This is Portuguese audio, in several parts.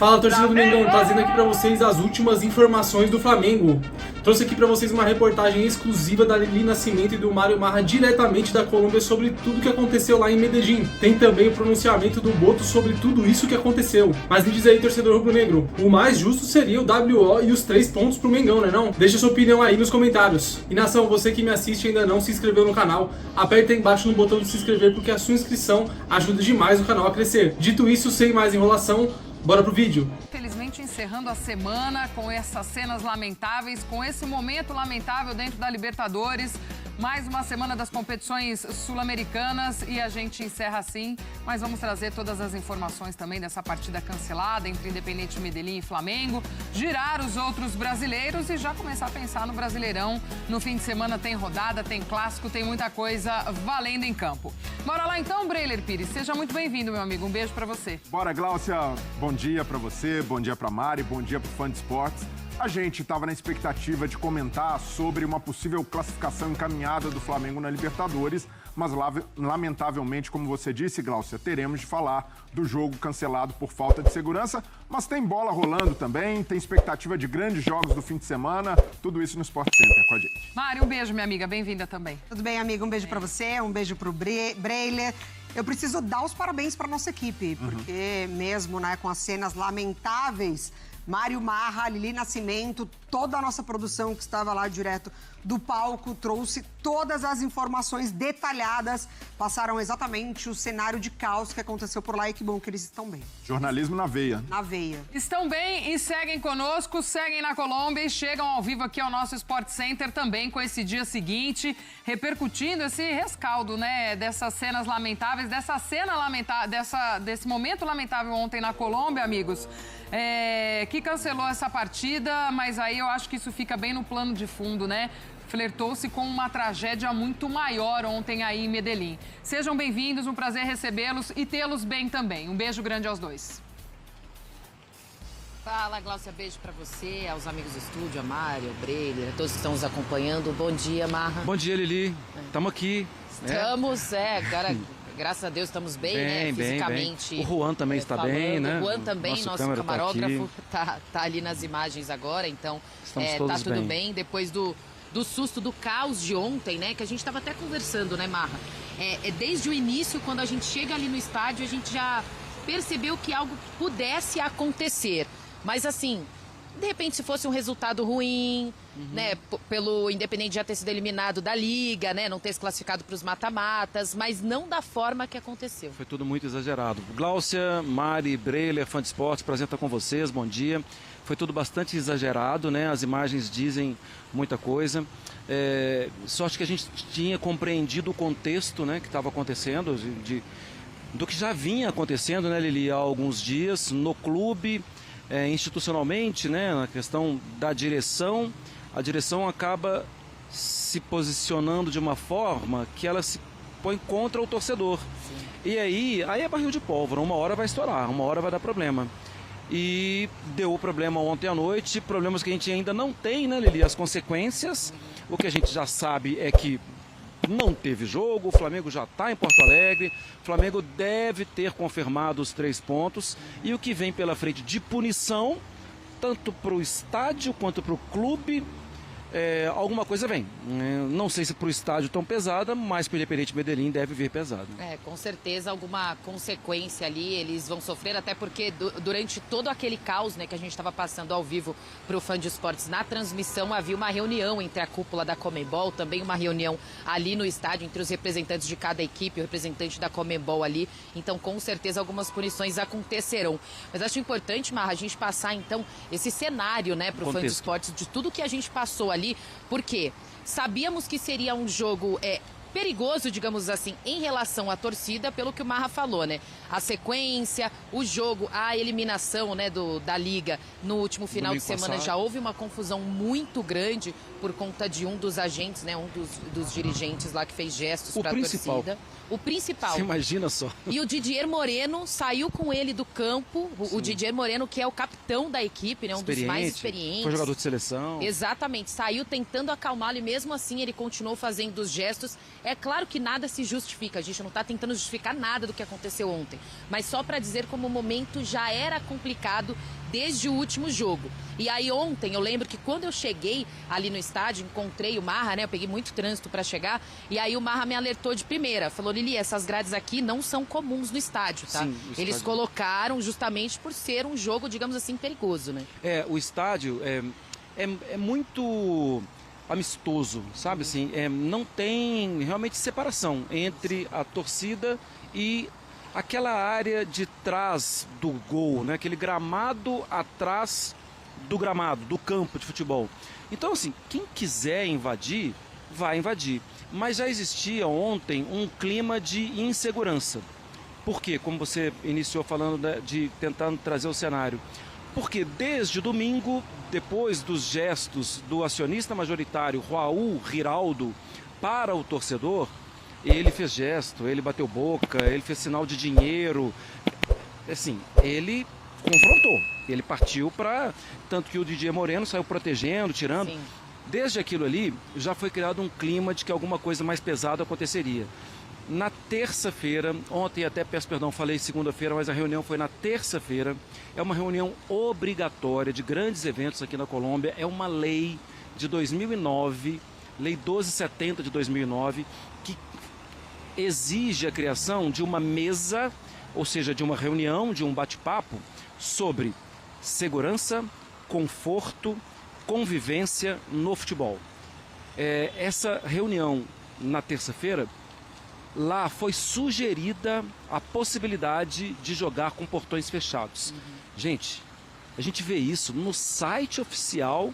Fala, torcida do Mengão, trazendo aqui pra vocês as últimas informações do Flamengo. Trouxe aqui pra vocês uma reportagem exclusiva da Lili Nascimento e do Mário Marra diretamente da Colômbia sobre tudo que aconteceu lá em Medellín. Tem também o pronunciamento do Boto sobre tudo isso que aconteceu. Mas me diz aí, torcedor rubro-negro, o mais justo seria o WO e os 3 pontos pro Mengão, né não? Deixa sua opinião aí nos comentários. E nação, você que me assiste e ainda não se inscreveu no canal, aperta aí embaixo no botão de se inscrever porque a sua inscrição ajuda demais o canal a crescer. Dito isso, sem mais enrolação, bora pro vídeo. Infelizmente encerrando a semana com essas cenas lamentáveis, com esse momento lamentável dentro da Libertadores. Mais uma semana das competições sul-americanas e a gente encerra assim, mas vamos trazer todas as informações também dessa partida cancelada entre Independiente Medellín e Flamengo, girar os outros brasileiros e já começar a pensar no Brasileirão. No fim de semana tem rodada, tem clássico, tem muita coisa valendo em campo. Bora lá então, Breiler Pires, seja muito bem-vindo, meu amigo, um beijo pra você. Bora, Gláucia, bom dia pra você, bom dia pra Mari, bom dia pro fã de esportes. A gente estava na expectativa de comentar sobre uma possível classificação encaminhada do Flamengo na Libertadores, mas lamentavelmente, como você disse, Gláucia, teremos de falar do jogo cancelado por falta de segurança, mas tem bola rolando também, tem expectativa de grandes jogos do fim de semana, tudo isso no Sport Center com a gente. Mari, um beijo, minha amiga, bem-vinda também. Tudo bem, amigo? Um beijo pra você, um beijo pro Breiler. Eu preciso dar os parabéns pra nossa equipe, porque mesmo, né, com as cenas lamentáveis, Mário Marra, Lili Nascimento, toda a nossa produção que estava lá direto do palco, trouxe todas as informações detalhadas, passaram exatamente o cenário de caos que aconteceu por lá e que bom que eles estão bem. Jornalismo na veia. Na veia. Estão bem e seguem conosco, seguem na Colômbia e chegam ao vivo aqui ao nosso Sport Center também com esse dia seguinte, repercutindo esse rescaldo, né, dessas cenas lamentáveis, desse momento lamentável ontem na Colômbia, amigos, que cancelou essa partida, mas aí eu acho que isso fica bem no plano de fundo, né? Flertou-se com uma tragédia muito maior ontem aí em Medellín. Sejam bem-vindos, um prazer recebê-los e tê-los bem também. Um beijo grande aos dois. Fala, Gláucia, beijo pra você, aos amigos do estúdio, a Mário, o Breiler, a todos que estão nos acompanhando. Bom dia, Marra. Bom dia, Lili. Estamos aqui. Estamos, agora, graças a Deus, estamos bem, né? Fisicamente. Bem. O Juan também está falando. bem, né? O Juan também, nosso camarógrafo, tá ali nas imagens agora, então tá tudo bem. Depois do susto, do caos de ontem, né? Que a gente estava até conversando, né, Marra? Desde o início, quando a gente chega ali no estádio, a gente já percebeu que algo pudesse acontecer. Mas assim, de repente, se fosse um resultado ruim, né? Pelo Independiente já ter sido eliminado da Liga, né? Não ter se classificado para os mata-matas, mas não da forma que aconteceu. Foi tudo muito exagerado. Gláucia, Mari, Breiler, fã de esportes, prazer estar com vocês, bom dia. Foi tudo bastante exagerado, né? As imagens dizem muita coisa. Sorte que a gente tinha compreendido o contexto, né, que estava acontecendo, do que já vinha acontecendo, né, Lili, há alguns dias no clube, institucionalmente, né, na questão da direção. A direção acaba se posicionando de uma forma que ela se põe contra o torcedor. Sim. E aí é barril de pólvora, uma hora vai estourar, uma hora vai dar problema. E deu o problema ontem à noite, problemas que a gente ainda não tem, né, Lili? As consequências, o que a gente já sabe é que não teve jogo, o Flamengo já está em Porto Alegre, o Flamengo deve ter confirmado os 3 pontos e o que vem pela frente de punição, tanto para o estádio quanto para o clube, alguma coisa vem. Não sei se para o estádio tão pesada, mas para o Independiente Medellín deve vir pesado. Com certeza alguma consequência ali eles vão sofrer, até porque durante todo aquele caos, né, que a gente estava passando ao vivo para o fã de esportes na transmissão, havia uma reunião entre a cúpula da Conmebol, também uma reunião ali no estádio entre os representantes de cada equipe, o representante da Conmebol ali, então com certeza algumas punições acontecerão. Mas acho importante, Marra, a gente passar então esse cenário, né, para o fã de esportes, de tudo que a gente passou ali, porque sabíamos que seria um jogo perigoso, digamos assim, em relação à torcida, pelo que o Marra falou, né? A sequência, o jogo, a eliminação, né, da Liga no último final de semana, já houve uma confusão muito grande por conta de um dos agentes, né, um dos dirigentes lá que fez gestos para a torcida. O principal. Você imagina só. E o Didier Moreno saiu com ele do campo. O Didier Moreno, que é o capitão da equipe, né? Um dos mais experientes. Foi jogador de seleção. Exatamente. Saiu tentando acalmá-lo e mesmo assim ele continuou fazendo os gestos. É claro que nada se justifica, a gente não está tentando justificar nada do que aconteceu ontem, mas só para dizer como o momento já era complicado desde o último jogo. E aí ontem, eu lembro que quando eu cheguei ali no estádio, encontrei o Marra, né? Eu peguei muito trânsito para chegar, e aí o Marra me alertou de primeira. Falou, Lili, essas grades aqui não são comuns no estádio, tá? Sim, Eles colocaram justamente por ser um jogo, digamos assim, perigoso, né? O estádio é muito amistoso, sabe assim? Não tem realmente separação entre a torcida e aquela área de trás do gol, né? Aquele gramado atrás do gramado, do campo de futebol. Então, assim, quem quiser invadir, vai invadir. Mas já existia ontem um clima de insegurança. Por quê? Como você iniciou falando de tentando trazer o cenário. Porque desde domingo, depois dos gestos do acionista majoritário Raul Giraldo para o torcedor, ele fez gesto, ele bateu boca, ele fez sinal de dinheiro. Assim, ele confrontou, ele partiu para... Tanto que o DJ Moreno saiu protegendo, tirando. Sim. Desde aquilo ali, já foi criado um clima de que alguma coisa mais pesada aconteceria. Na terça-feira, ontem até peço perdão, falei segunda-feira, mas a reunião foi na terça-feira. É uma reunião obrigatória de grandes eventos aqui na Colômbia. É uma lei de 2009, Lei 1270 de 2009, que exige a criação de uma mesa, ou seja, de uma reunião, de um bate-papo sobre segurança, conforto, convivência no futebol. Essa reunião na terça-feira, lá foi sugerida a possibilidade de jogar com portões fechados. Gente, a gente vê isso no site oficial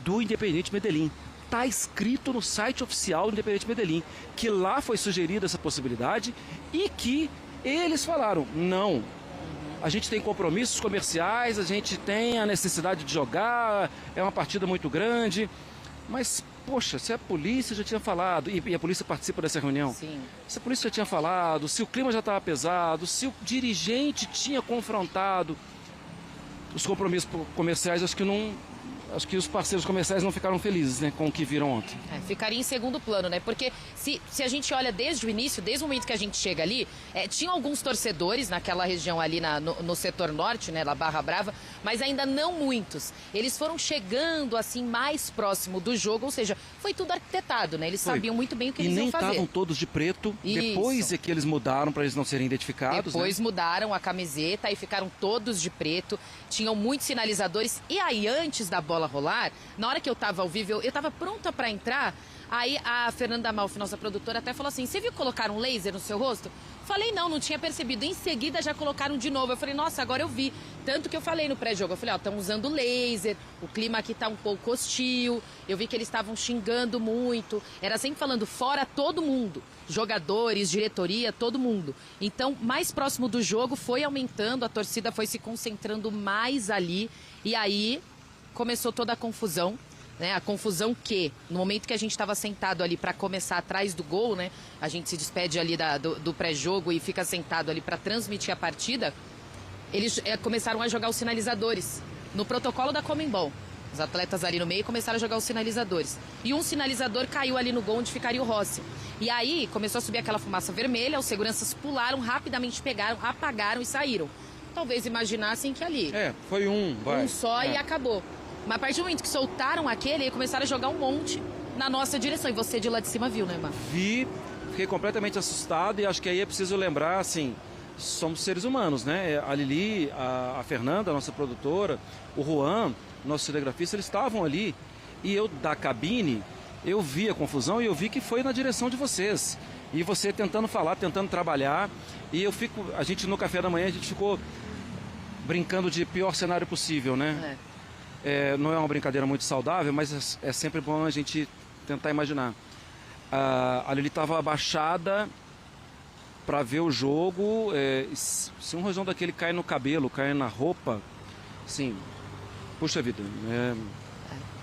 do Independiente Medellín. Está escrito no site oficial do Independiente Medellín que lá foi sugerida essa possibilidade e que eles falaram, não, a gente tem compromissos comerciais, a gente tem a necessidade de jogar, é uma partida muito grande, mas, poxa, se a polícia já tinha falado, e a polícia participa dessa reunião, Sim. se a polícia já tinha falado, se o clima já estava pesado, se o dirigente tinha confrontado os compromissos comerciais, acho que os parceiros comerciais não ficaram felizes, né, com o que viram ontem. Ficaria em segundo plano, né? Porque se a gente olha desde o início, desde o momento que a gente chega ali, tinha alguns torcedores naquela região ali no setor norte, né, na Barra Brava, mas ainda não muitos. Eles foram chegando assim mais próximo do jogo, ou seja, foi tudo arquitetado, né? Eles sabiam muito bem o que eles iam fazer. E nem estavam todos de preto, Isso. Depois é que eles mudaram para eles não serem identificados. Depois né? Mudaram a camiseta e ficaram todos de preto, tinham muitos sinalizadores. E aí, antes da bola rolar, na hora que eu tava ao vivo, eu tava pronta para entrar, aí a Fernanda Malfi, nossa produtora, até falou assim, você viu colocar um laser no seu rosto? Falei, não tinha percebido. Em seguida já colocaram de novo. Eu falei, nossa, agora eu vi. Tanto que eu falei no pré-jogo, eu falei, estão usando laser, o clima aqui tá um pouco hostil. Eu vi que eles estavam xingando muito. Era sempre falando, fora todo mundo. Jogadores, diretoria, todo mundo. Então, mais próximo do jogo, foi aumentando, a torcida foi se concentrando mais ali. E aí, começou toda a confusão. Né, a confusão que, no momento que a gente estava sentado ali para começar atrás do gol, né, a gente se despede ali do pré-jogo e fica sentado ali para transmitir a partida, eles começaram a jogar os sinalizadores no protocolo da Conmebol. Os atletas ali no meio começaram a jogar os sinalizadores. E um sinalizador caiu ali no gol onde ficaria o Rossi. E aí começou a subir aquela fumaça vermelha, os seguranças pularam, rapidamente pegaram, apagaram e saíram. Talvez imaginassem que ali... foi um só e acabou. Mas a partir do momento que soltaram aquele, aí começaram a jogar um monte na nossa direção. E você de lá de cima viu, né, Mar? Vi, fiquei completamente assustado e acho que aí é preciso lembrar, assim, somos seres humanos, né? A Lili, a Fernanda, a nossa produtora, o Juan, nosso cinegrafista, eles estavam ali. E eu, da cabine, eu vi a confusão e eu vi que foi na direção de vocês. E você tentando falar, tentando trabalhar. E a gente no café da manhã, a gente ficou brincando de pior cenário possível, né? Não é uma brincadeira muito saudável, mas é sempre bom a gente tentar imaginar. A Lili estava abaixada para ver o jogo. Se um rojão daquele cai no cabelo, cai na roupa, assim, puxa vida.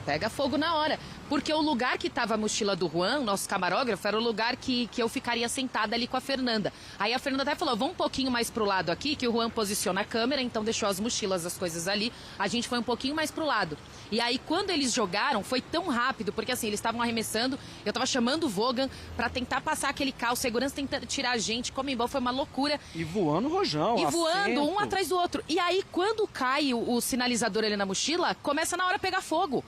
Pega fogo na hora. Porque o lugar que estava a mochila do Juan, nosso camarógrafo, era o lugar que eu ficaria sentada ali com a Fernanda. Aí a Fernanda até falou, vamos um pouquinho mais pro lado aqui, que o Juan posiciona a câmera, então deixou as mochilas, as coisas ali. A gente foi um pouquinho mais pro lado. E aí, quando eles jogaram, foi tão rápido, porque assim, eles estavam arremessando, eu tava chamando o Vogan pra tentar passar aquele caos, segurança tentando tirar a gente, Conmebol foi uma loucura. E voando o rojão, E voando, assento. um atrás do outro. E aí, quando cai o sinalizador ali na mochila, começa na hora a pegar fogo.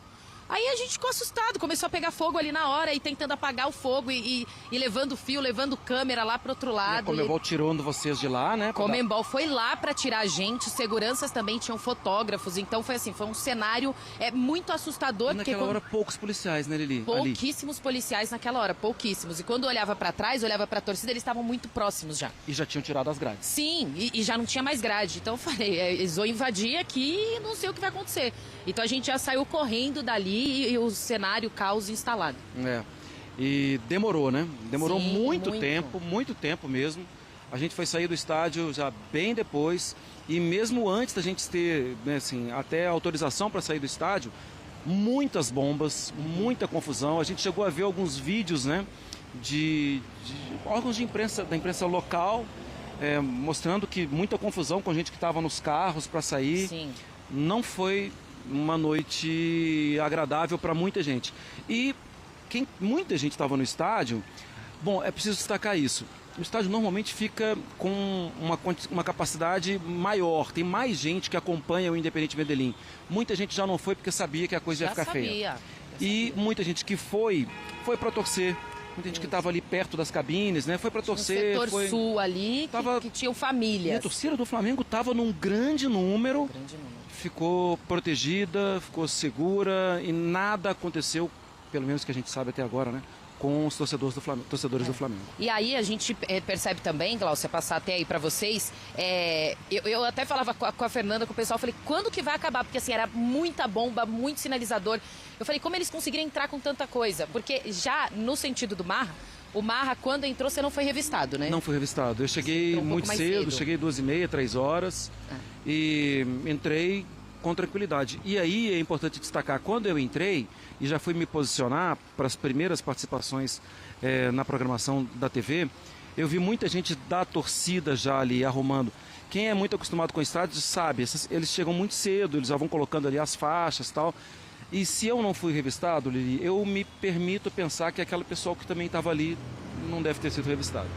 Aí a gente ficou assustado, começou a pegar fogo ali na hora e tentando apagar o fogo e levando fio, levando câmera lá pro outro E a lado. Conmebol tirando vocês de lá, né? Conmebol foi lá pra tirar a gente, os seguranças também tinham fotógrafos, então foi assim, foi um cenário muito assustador. E naquela hora poucos policiais, né, Lili? Pouquíssimos policiais naquela hora, pouquíssimos. E quando eu olhava pra trás, olhava pra torcida, eles estavam muito próximos já. E já tinham tirado as grades. Sim, e já não tinha mais grade. Então eu falei, eles vão invadir aqui e não sei o que vai acontecer. Então a gente já saiu correndo dali e o cenário, caos instalado. É. E demorou, né? Demorou Sim, muito tempo mesmo. A gente foi sair do estádio já bem depois. E mesmo antes da gente ter, né, assim, até autorização para sair do estádio, muitas bombas, muita confusão. A gente chegou a ver alguns vídeos, né, de órgãos de imprensa, da imprensa local, mostrando que muita confusão com gente que estava nos carros para sair. Sim. Não foi uma noite agradável para muita gente. E muita gente estava no estádio, bom, é preciso destacar isso. O estádio normalmente fica com uma capacidade maior, tem mais gente que acompanha o Independente Medellín. Muita gente já não foi porque sabia que a coisa ia ficar feia. E muita gente que foi para torcer. Muita gente que estava ali perto das cabines, né? Foi para torcer. Um setor sul ali, que tinham famílias. E a torcida do Flamengo estava num grande número. Ficou protegida, ficou segura e nada aconteceu, pelo menos que a gente sabe até agora, né, com os torcedores do Flamengo. E aí a gente percebe também, Glaucia, passar até aí pra vocês, eu até falava com a Fernanda, com o pessoal, falei, quando que vai acabar? Porque assim, era muita bomba, muito sinalizador. Eu falei, como eles conseguiram entrar com tanta coisa? Porque já no sentido do Marra, o Marra, quando entrou, você não foi revistado, né? Não fui revistado. Eu cheguei muito cedo, cheguei 2h30, 3 horas e entrei com tranquilidade. E aí é importante destacar, quando eu entrei e já fui me posicionar para as primeiras participações na programação da TV, eu vi muita gente da torcida já ali arrumando. Quem é muito acostumado com estádios sabe, eles chegam muito cedo, eles já vão colocando ali as faixas e tal. E se eu não fui revistado, Lili, eu me permito pensar que aquele pessoal que também estava ali não deve ter sido revistado.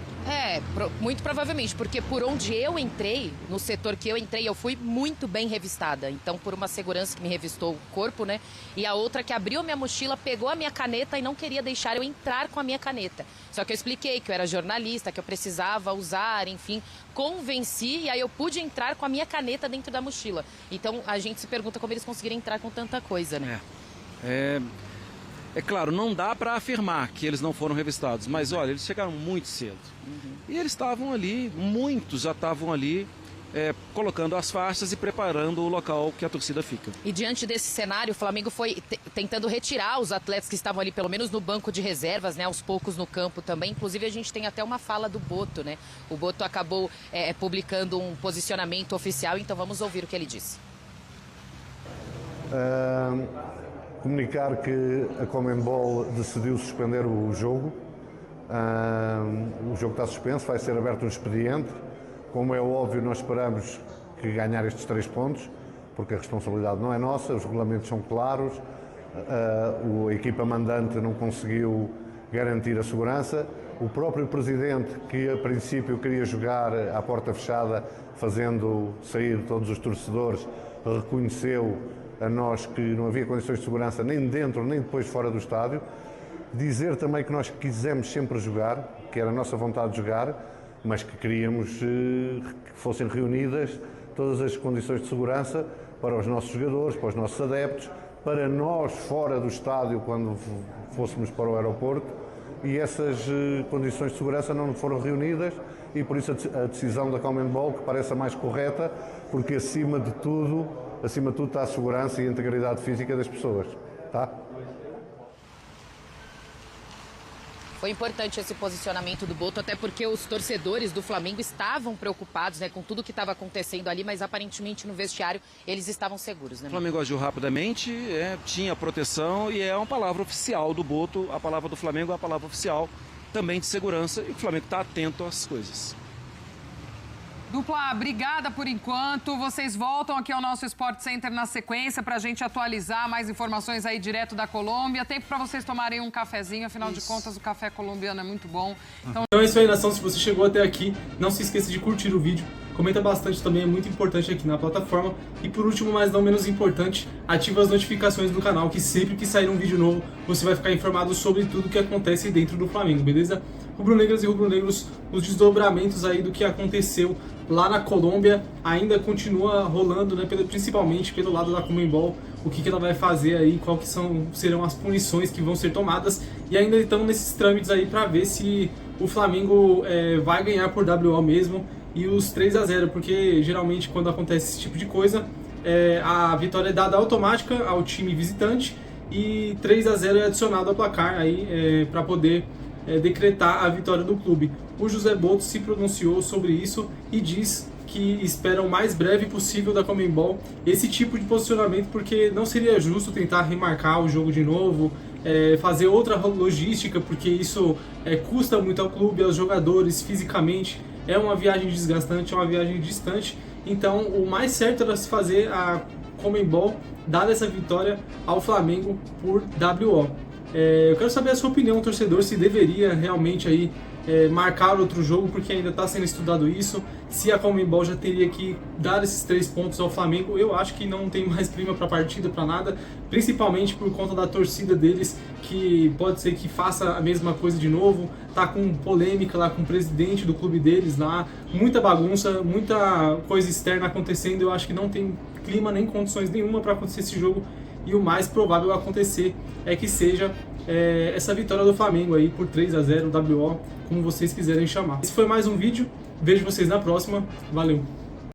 Muito provavelmente, porque por onde eu entrei, no setor que eu entrei, eu fui muito bem revistada. Então, por uma segurança que me revistou o corpo, né? E a outra que abriu minha mochila, pegou a minha caneta e não queria deixar eu entrar com a minha caneta. Só que eu expliquei que eu era jornalista, que eu precisava usar, enfim, convenci e aí eu pude entrar com a minha caneta dentro da mochila. Então, a gente se pergunta como eles conseguiram entrar com tanta coisa, né? É claro, não dá para afirmar que eles não foram revistados, mas olha, eles chegaram muito cedo. E eles estavam ali, muitos já estavam ali, colocando as faixas e preparando o local que a torcida fica. E diante desse cenário, o Flamengo foi tentando retirar os atletas que estavam ali, pelo menos no banco de reservas, né, aos poucos no campo também. Inclusive, a gente tem até uma fala do Boto, né? O Boto acabou publicando um posicionamento oficial, então vamos ouvir o que ele disse. Comunicar que a Conmebol decidiu suspender o jogo. O jogo está suspenso, vai ser aberto um expediente. Como é óbvio, nós esperamos que ganhar estes 3 pontos, porque a responsabilidade não é nossa, os regulamentos são claros, a equipa mandante não conseguiu garantir a segurança. O próprio presidente, que a princípio queria jogar à porta fechada, fazendo sair todos os torcedores, reconheceu a nós que não havia condições de segurança nem dentro nem depois fora do estádio. Dizer também que nós quisemos sempre jogar, que era a nossa vontade de jogar, mas que queríamos que fossem reunidas todas as condições de segurança para os nossos jogadores, para os nossos adeptos, para nós fora do estádio quando fôssemos para o aeroporto, e essas condições de segurança não foram reunidas e por isso a decisão da Conmebol, que parece a mais correta, porque acima de tudo está a segurança e a integridade física das pessoas, tá? Foi importante esse posicionamento do Boto, até porque os torcedores do Flamengo estavam preocupados, né, com tudo que estava acontecendo ali, mas aparentemente no vestiário eles estavam seguros, né? O Flamengo agiu rapidamente, tinha proteção e é uma palavra oficial do Boto. A palavra do Flamengo é uma palavra oficial também de segurança e o Flamengo está atento às coisas. Dupla, obrigada por enquanto. Vocês voltam aqui ao nosso Sport Center na sequência para a gente atualizar mais informações aí direto da Colômbia. Tempo para vocês tomarem um cafezinho, afinal de contas o café colombiano é muito bom. Então é isso aí, nação. Se você chegou até aqui, não se esqueça de curtir o vídeo. Comenta bastante também, é muito importante aqui na plataforma. E por último, mas não menos importante, ativa as notificações do canal, que sempre que sair um vídeo novo, você vai ficar informado sobre tudo que acontece dentro do Flamengo, beleza? Rubro-negras e rubro-negros, os desdobramentos aí do que aconteceu lá na Colômbia ainda continua rolando, né, principalmente pelo lado da Conmebol, o que ela vai fazer aí, serão as punições que vão ser tomadas, e ainda estão nesses trâmites aí para ver se o Flamengo vai ganhar por WO mesmo, e os 3-0, porque geralmente quando acontece esse tipo de coisa, a vitória é dada automática ao time visitante, e 3-0 é adicionado ao placar aí para poder decretar a vitória do clube. O José Boto se pronunciou sobre isso e diz que espera o mais breve possível da Conmebol esse tipo de posicionamento, porque não seria justo tentar remarcar o jogo de novo, fazer outra logística, porque isso custa muito ao clube, aos jogadores, fisicamente. É uma viagem desgastante, é uma viagem distante. Então o mais certo era se fazer a Conmebol dar essa vitória ao Flamengo por WO. Eu quero saber a sua opinião, torcedor, se deveria realmente aí marcar outro jogo, porque ainda está sendo estudado isso, se a Conmebol já teria que dar esses 3 pontos ao Flamengo. Eu acho que não tem mais clima para partida, para nada, principalmente por conta da torcida deles, que pode ser que faça a mesma coisa de novo. Tá com polêmica lá com o presidente do clube deles lá, muita bagunça, muita coisa externa acontecendo. Eu acho que não tem clima nem condições nenhuma para acontecer esse jogo, e o mais provável acontecer é que seja essa vitória do Flamengo aí por 3-0 WO, como vocês quiserem chamar. Esse foi mais um vídeo, vejo vocês na próxima, valeu!